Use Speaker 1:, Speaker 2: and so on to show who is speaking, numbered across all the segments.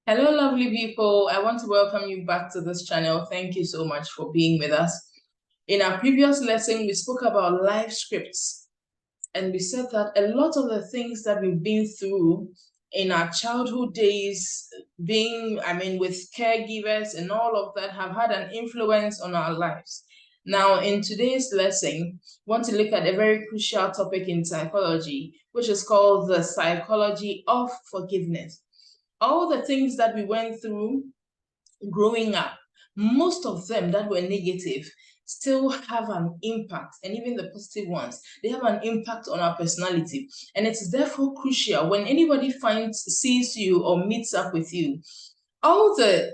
Speaker 1: Hello, lovely people. I want to welcome you back to this channel. Thank you so much for being with us. In our previous lesson, we spoke about life scripts, and we said that a lot of the things that we've been through in our childhood days, with caregivers and all of that, have had an influence on our lives. Now, in today's lesson, we want to look at a very crucial topic in psychology, which is called the psychology of forgiveness. All the things that we went through growing up, most of them that were negative still have an impact, and even the positive ones, they have an impact on our personality. And it's therefore crucial when anybody sees you or meets up with you, all the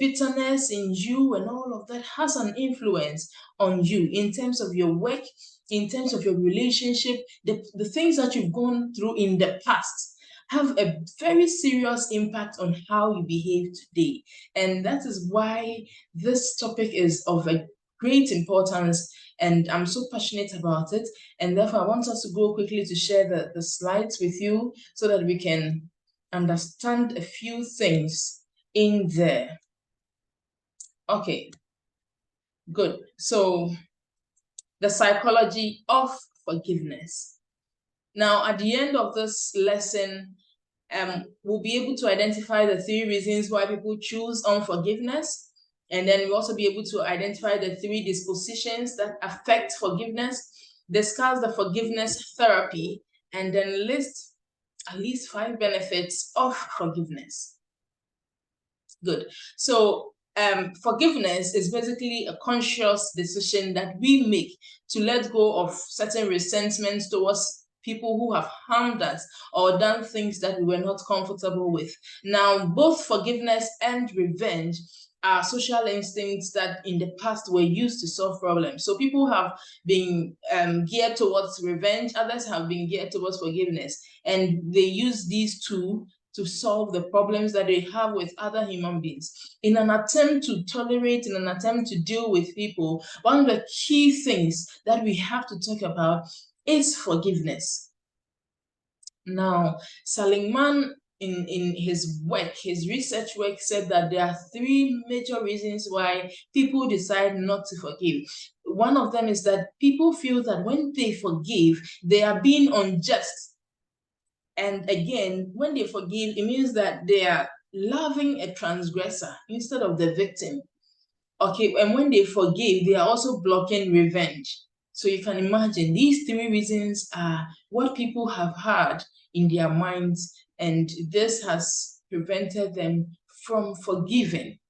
Speaker 1: bitterness in you and all of that has an influence on you in terms of your work, in terms of your relationship, the things that you've gone through in the past have a very serious impact on how you behave today. And that is why this topic is of a great importance, and I'm so passionate about it. And therefore, I want us to go quickly to share the slides with you so that we can understand a few things in there. Okay, good. So, the psychology of forgiveness. Now, at the end of this lesson, we'll be able to identify the 3 reasons why people choose unforgiveness. And then we'll also be able to identify the 3 dispositions that affect forgiveness, discuss the forgiveness therapy, and then list at least 5 benefits of forgiveness. Good. So forgiveness is basically a conscious decision that we make to let go of certain resentments towards people who have harmed us or done things that we were not comfortable with. Now, both forgiveness and revenge are social instincts that in the past were used to solve problems. So people have been geared towards revenge, others have been geared towards forgiveness, and they use these two to solve the problems that they have with other human beings. In an attempt to tolerate, in an attempt to deal with people, one of the key things that we have to talk about is forgiveness. Now, Seligman, in his work, his research work, said that there are 3 major reasons why people decide not to forgive. One of them is that people feel that when they forgive, they are being unjust. And again, when they forgive, it means that they are loving a transgressor instead of the victim. Okay, and when they forgive, they are also blocking revenge. So you can imagine these 3 reasons are what people have had in their minds, and this has prevented them from forgiving.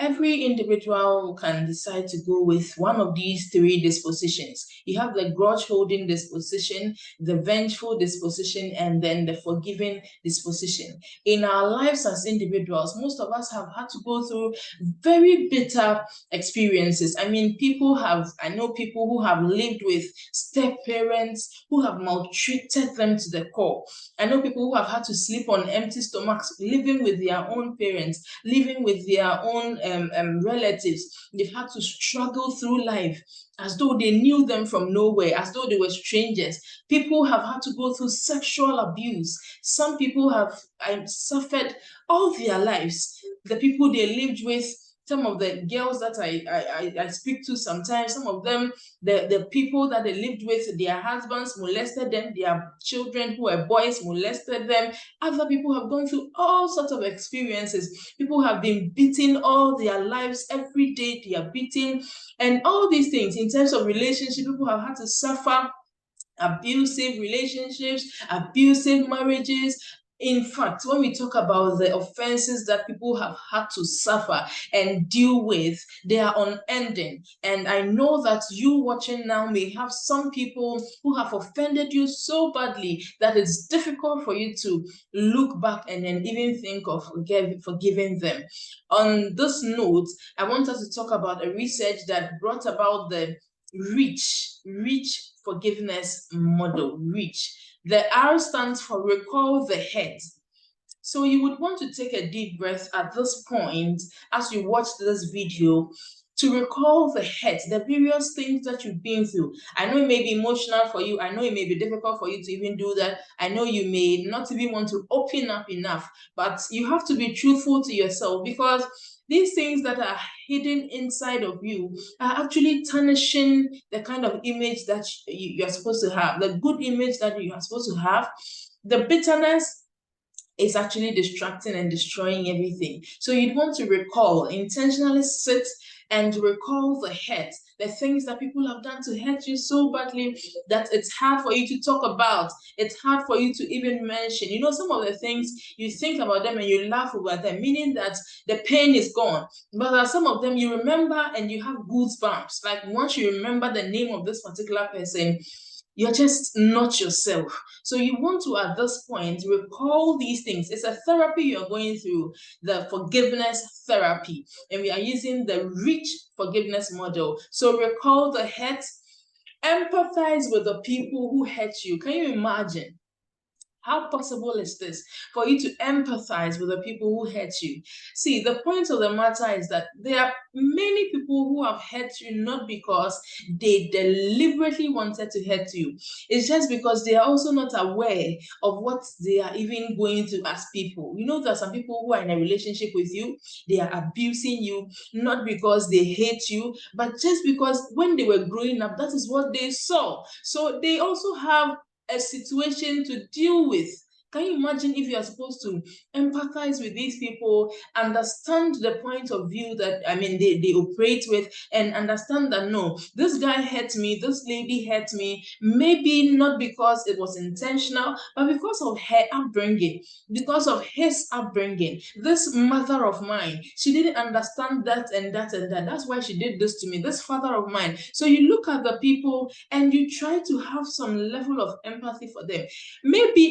Speaker 1: Every individual can decide to go with one of these 3 dispositions. You have the grudge-holding disposition, the vengeful disposition, and then the forgiving disposition. In our lives as individuals, most of us have had to go through very bitter experiences. I know people who have lived with step-parents who have maltreated them to the core. I know people who have had to sleep on empty stomachs, living with their own parents, living with their own relatives. They've had to struggle through life as though they knew them from nowhere, as though they were strangers. People have had to go through sexual abuse. Some people have suffered all their lives. The people they lived with, some of the girls that I speak to sometimes, some of them, the people that they lived with, their husbands molested them, their children who were boys molested them. Other people have gone through all sorts of experiences. People have been beaten all their lives. Every day they are beaten. And all these things, in terms of relationship, people have had to suffer abusive relationships, abusive marriages. In fact, when we talk about the offenses that people have had to suffer and deal with, they are unending. And I know that you watching now may have some people who have offended you so badly that it's difficult for you to look back and then even think of forgiving them. On this note, I want us to talk about a research that brought about the REACH forgiveness model. REACH. The R stands for recall the head. So you would want to take a deep breath at this point as you watch this video to recall the hurt, the various things that you've been through. I know it may be emotional for you. I know it may be difficult for you to even do that. I know you may not even want to open up enough, but you have to be truthful to yourself, because these things that are hidden inside of you are actually tarnishing the kind of image that you're supposed to have, the good image that you are supposed to have. The bitterness is actually distracting and destroying everything. So you'd want to recall, intentionally sit and recall the hurt, the things that people have done to hurt you so badly that it's hard for you to talk about. It's hard for you to even mention. You know, some of the things you think about them and you laugh over them, meaning that the pain is gone. But some of them you remember and you have goosebumps. Like once you remember the name of this particular person, you're just not yourself. So you want to, at this point, recall these things. It's a therapy you're going through, the forgiveness therapy. And we are using the rich forgiveness model. So recall the hurt, empathize with the people who hurt you. Can you imagine? How possible is this for you to empathize with the people who hurt you? See, the point of the matter is that there are many people who have hurt you not because they deliberately wanted to hurt you. It's just because they are also not aware of what they are even going through as people. You know, there are some people who are in a relationship with you, they are abusing you, not because they hate you, but just because when they were growing up, that is what they saw. So they also have a situation to deal with. Can you imagine if you are supposed to empathize with these people, understand the point of view that, I mean, they operate with, and understand that, no, this guy hurt me, this lady hurt me, maybe not because it was intentional, but because of her upbringing, because of his upbringing. This mother of mine, she didn't understand that and that and that. That's why she did this to me, this father of mine. So you look at the people and you try to have some level of empathy for them. Maybe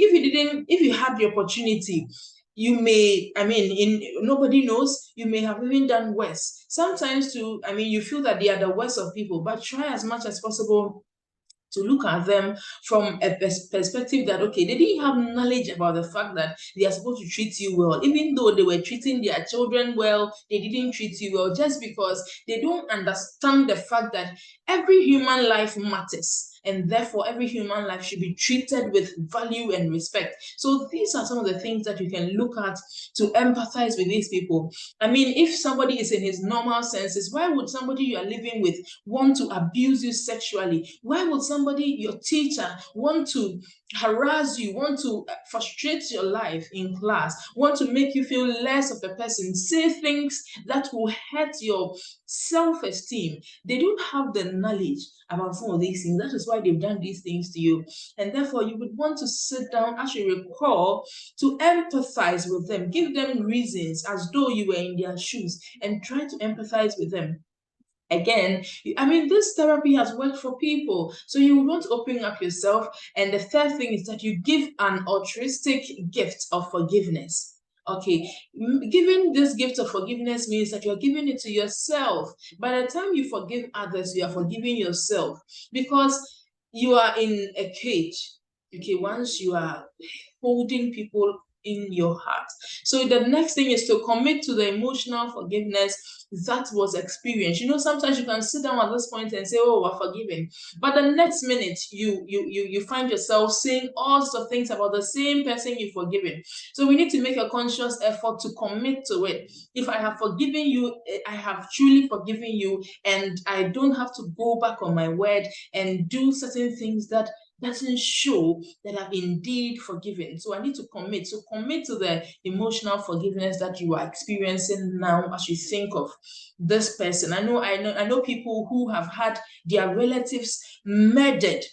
Speaker 1: if you had the opportunity, you may, I mean, nobody knows, you may have even done worse. Sometimes too, I mean, you feel that they are the worst of people, but try as much as possible to look at them from a perspective that, okay, they didn't have knowledge about the fact that they are supposed to treat you well. Even though they were treating their children well, they didn't treat you well just because they don't understand the fact that every human life matters. And therefore, every human life should be treated with value and respect. So these are some of the things that you can look at to empathize with these people. I mean, if somebody is in his normal senses, why would somebody you are living with want to abuse you sexually? Why would somebody, your teacher, want to harass you, want to frustrate your life in class, want to make you feel less of a person, say things that will hurt your self-esteem? They don't have the knowledge about some of these things. That is why they've done these things to you. And therefore, you would want to sit down, as you recall, to empathize with them, give them reasons as though you were in their shoes, and try to empathize with them. Again, I mean, this therapy has worked for people. So you want to open up yourself. And the third thing is that you give an altruistic gift of forgiveness. Okay, giving this gift of forgiveness means that you're giving it to yourself. By the time you forgive others, you are forgiving yourself, because you are in a cage. Okay, once you are holding people in your heart. So the next thing is to commit to the emotional forgiveness that was experienced. You know, sometimes you can sit down at this point and say, "Oh, we're forgiven," but the next minute you find yourself saying all sorts of things about the same person you've forgiven. So we need to make a conscious effort to commit to it. If I have forgiven you, I have truly forgiven you, and I don't have to go back on my word and do certain things that doesn't show that I've indeed forgiven. So I need to commit. So commit to the emotional forgiveness that you are experiencing now as you think of this person. I know people who have had their relatives murdered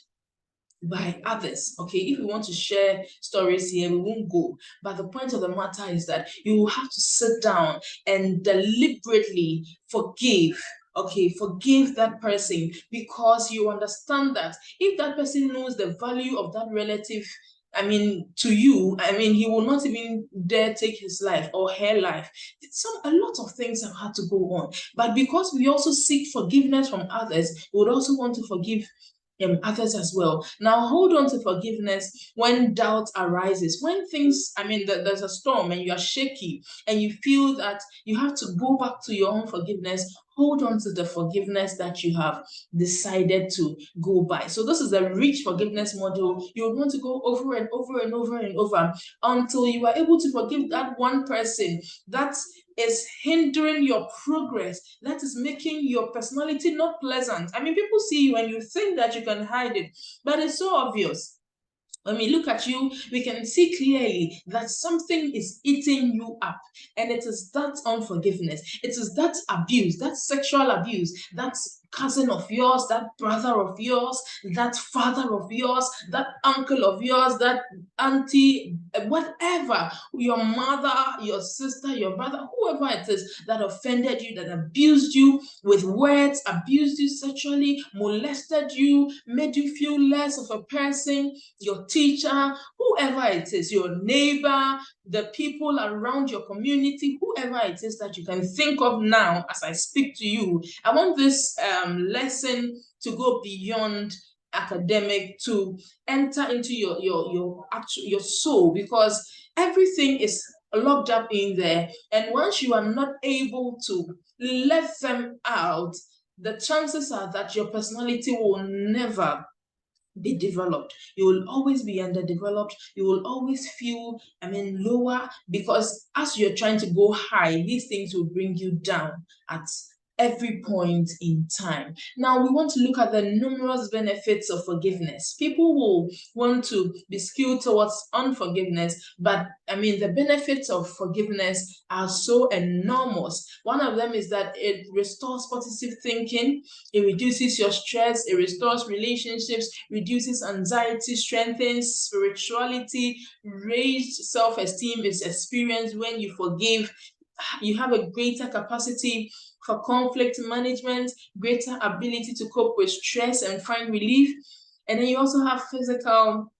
Speaker 1: by others. Okay, if we want to share stories here, we won't go. But the point of the matter is that you will have to sit down and deliberately forgive. Okay, forgive that person, because you understand that if that person knows the value of that relative, I mean, to you, I mean, he will not even dare take his life or her life. A lot of things have had to go on. But because we also seek forgiveness from others, we would also want to forgive others as well. Now, hold on to forgiveness when doubt arises. When things, I mean, there's a storm and you are shaky and you feel that you have to go back to your own forgiveness. hold on to the forgiveness that you have decided to go by. So this is the rich forgiveness model. You want to go over and over and over and over until you are able to forgive that one person that is hindering your progress, that is making your personality not pleasant. I mean, people see you and you think that you can hide it, but it's so obvious. When we look at you, we can see clearly that something is eating you up. And it is that unforgiveness. It is that abuse, that sexual abuse, that cousin of yours, that brother of yours, that father of yours, that uncle of yours, that auntie, whatever, your mother, your sister, your brother, whoever it is that offended you, that abused you with words, abused you sexually, molested you, made you feel less of a person, your teacher, whoever it is, your neighbor, the people around your community, whoever it is that you can think of now as I speak to you. I want this lesson to go beyond academic, to enter into your soul, because everything is locked up in there. And once you are not able to let them out, the chances are that your personality will never be developed. You will always be underdeveloped. You will always feel, lower, because as you're trying to go high, these things will bring you down at every point in time. Now, we want to look at the numerous benefits of forgiveness. People will want to be skewed towards unforgiveness, but the benefits of forgiveness are so enormous. One of them is that it restores positive thinking, it reduces your stress, it restores relationships, reduces anxiety, strengthens spirituality, raised self-esteem is experienced when you forgive. You have a greater capacity for conflict management, greater ability to cope with stress and find relief. And then you also have physical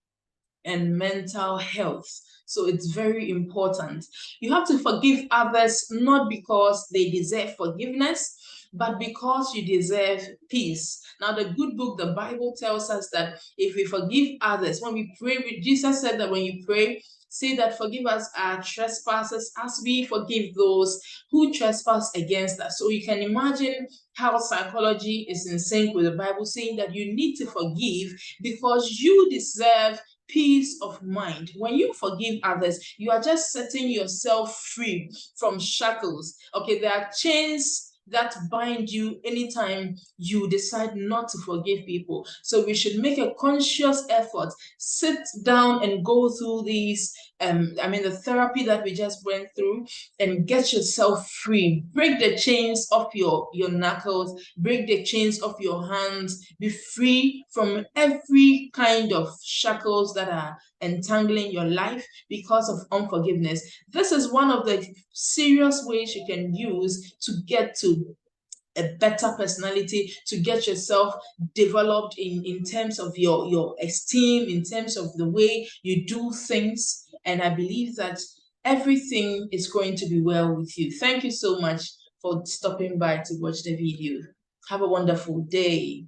Speaker 1: and mental health. So it's very important. You have to forgive others not because they deserve forgiveness, but because you deserve peace. Now, the good book, the Bible, tells us that if we forgive others, when we pray, Jesus said that when you pray, say that forgive us our trespasses as we forgive those who trespass against us. So you can imagine how psychology is in sync with the Bible, saying that you need to forgive because you deserve peace of mind. When you forgive others, you are just setting yourself free from shackles. Okay, there are chains that bind you anytime you decide not to forgive people. So we should make a conscious effort, sit down and go through these the therapy that we just went through, and get yourself free. Break the chains of your knuckles, break the chains of your hands, be free from every kind of shackles that are entangling your life because of unforgiveness. This is one of the serious ways you can use to get to a better personality, to get yourself developed in terms of your esteem, in terms of the way you do things. And I believe that everything is going to be well with you. Thank you so much for stopping by to watch the video. Have a wonderful day.